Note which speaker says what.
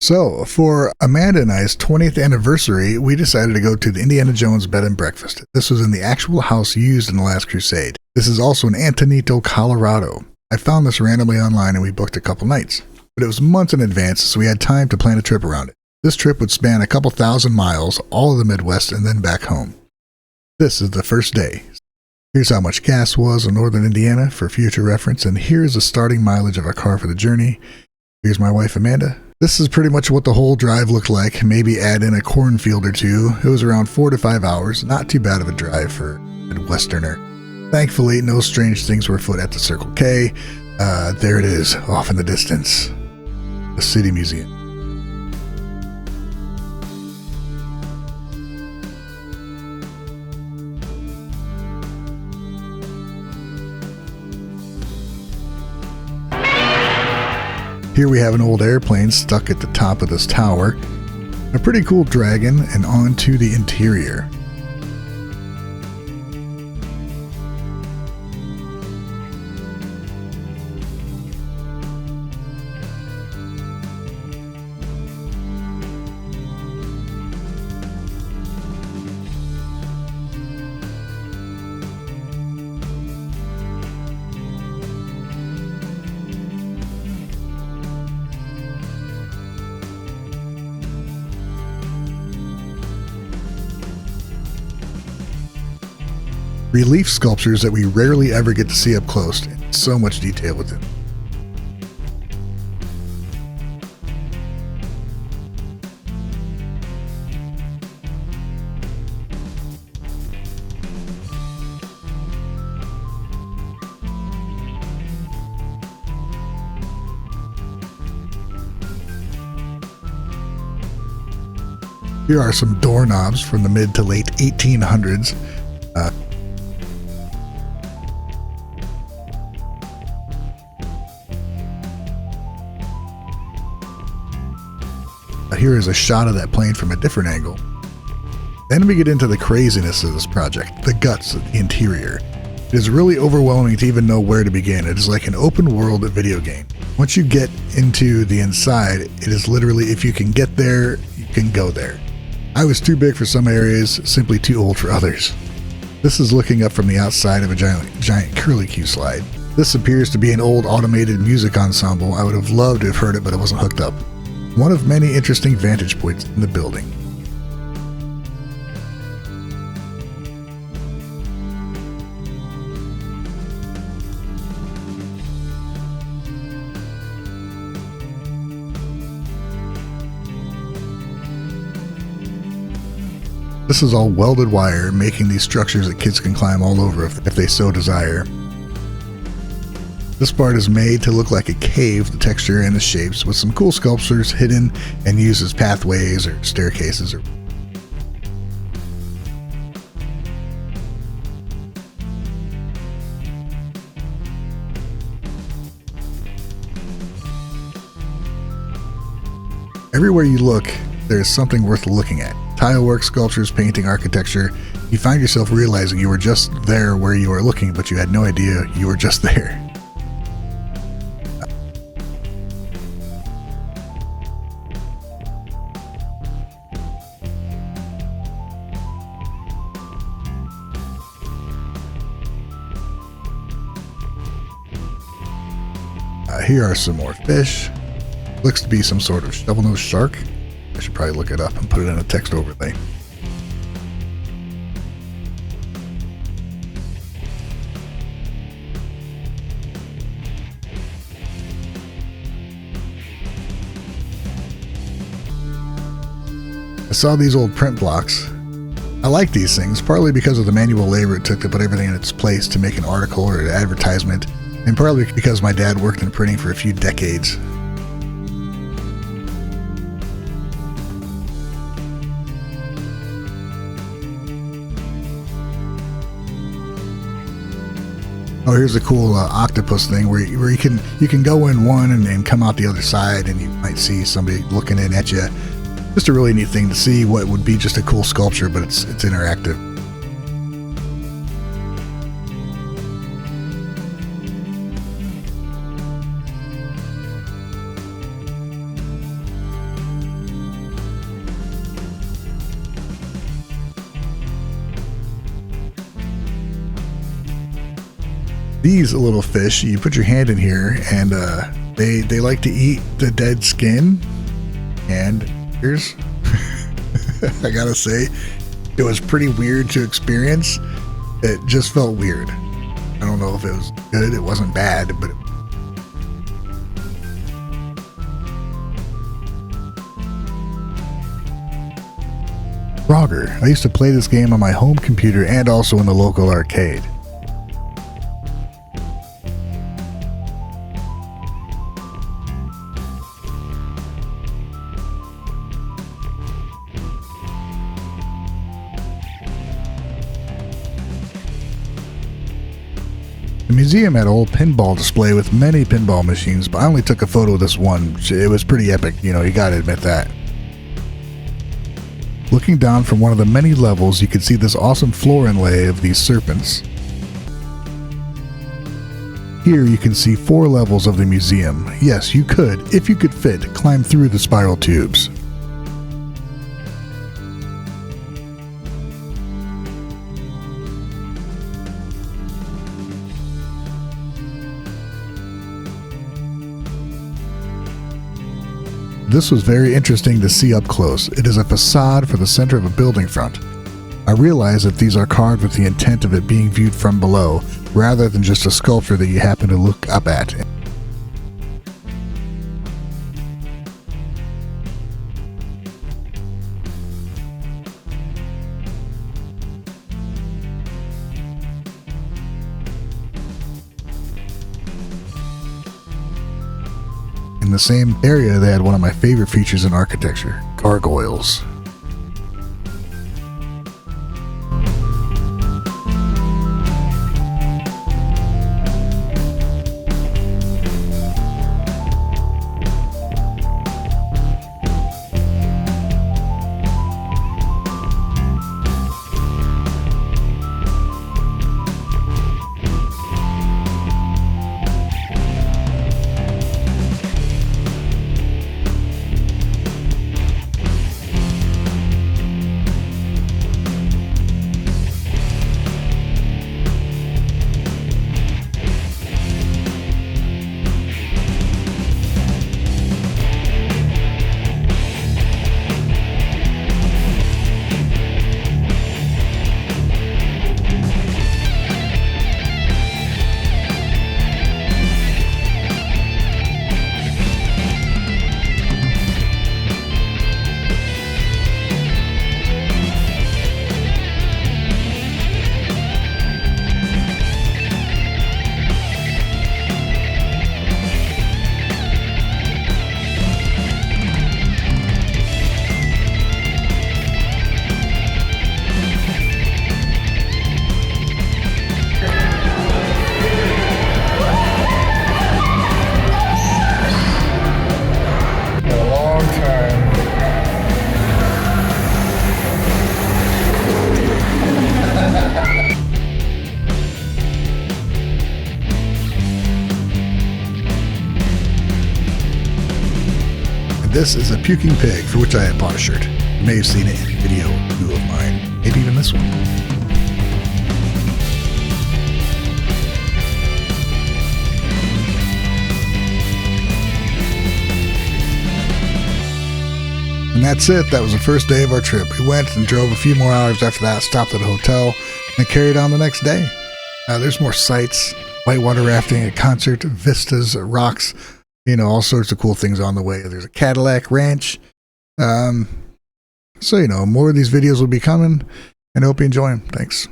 Speaker 1: So, for Amanda and I's 20th anniversary, we decided to go to the Indiana Jones Bed and Breakfast. This was in the actual house used in The Last Crusade. This is also in Antonito, Colorado. I found this randomly online and we booked a couple nights. But it was months in advance, so we had time to plan a trip around it. This trip would span a couple thousand miles, all of the Midwest, and then back home. This is the first day. Here's how much gas was in northern Indiana for future reference, and here's the starting mileage of our car for the journey. Here's my wife, Amanda. This is pretty much what the whole drive looked like, maybe add in a cornfield or two. It was around 4 to 5 hours, not too bad of a drive for a Midwesterner. Thankfully, no strange things were afoot at the Circle K. There it is, off in the distance. The City Museum. Here we have an old airplane stuck at the top of this tower, a pretty cool dragon, and on to the interior. Relief sculptures that we rarely ever get to see up close, and so much detail with them. Here are some doorknobs from the mid to late 1800s. Here is a shot of that plane from a different angle. Then we get into the craziness of this project, the guts of the interior. It is really overwhelming to even know where to begin. It is like an open world video game. Once you get into the inside, it is literally, if you can get there, you can go there. I was too big for some areas, simply too old for others. This is looking up from the outside of a giant curlicue slide. This appears to be an old automated music ensemble. I would have loved to have heard it, but it wasn't hooked up. One of many interesting vantage points in the building. This is all welded wire, making these structures that kids can climb all over if they so desire. This part is made to look like a cave, the texture and the shapes, with some cool sculptures hidden and used as pathways or staircases. Everywhere you look, there is something worth looking at. Tile work, sculptures, painting, architecture. You find yourself realizing you were just there where you were looking, but you had no idea you were just there. Here are some more fish. Looks to be some sort of shovel-nosed shark. I should probably look it up and put it in a text overlay. I saw these old print blocks. I like these things, partly because of the manual labor it took to put everything in its place to make an article or an advertisement, and partly because my dad worked in printing for a few decades. Oh, here's a cool octopus thing where you can go in one and come out the other side, and you might see somebody looking in at you. Just a really neat thing to see what would be just a cool sculpture, but it's interactive. These little fish, you put your hand in here and they like to eat the dead skin. And here's, I gotta say, it was pretty weird to experience. It just felt weird. I don't know if it was good, it wasn't bad, but Frogger. I used to play this game on my home computer and also in the local arcade. The museum had a whole pinball display with many pinball machines, but I only took a photo of this one. It was pretty epic, you gotta admit that. Looking down from one of the many levels, you could see this awesome floor inlay of these serpents. Here you can see 4 levels of the museum. Yes, you could, if you could fit, climb through the spiral tubes. This was very interesting to see up close. It is a facade for the center of a building front. I realize that these are carved with the intent of it being viewed from below, rather than just a sculpture that you happen to look up at. In the same area, they had one of my favorite features in architecture, gargoyles. This is a puking pig for which I had bought a shirt. You may have seen it in a video or 2 of mine, maybe even this one. And that's it. That was the first day of our trip. We went and drove a few more hours after that, stopped at a hotel, and carried on the next day. There's more sights, whitewater rafting, a concert, vistas, rocks, all sorts of cool things on the way. There's a Cadillac ranch. So, more of these videos will be coming, and I hope you enjoy them. Thanks.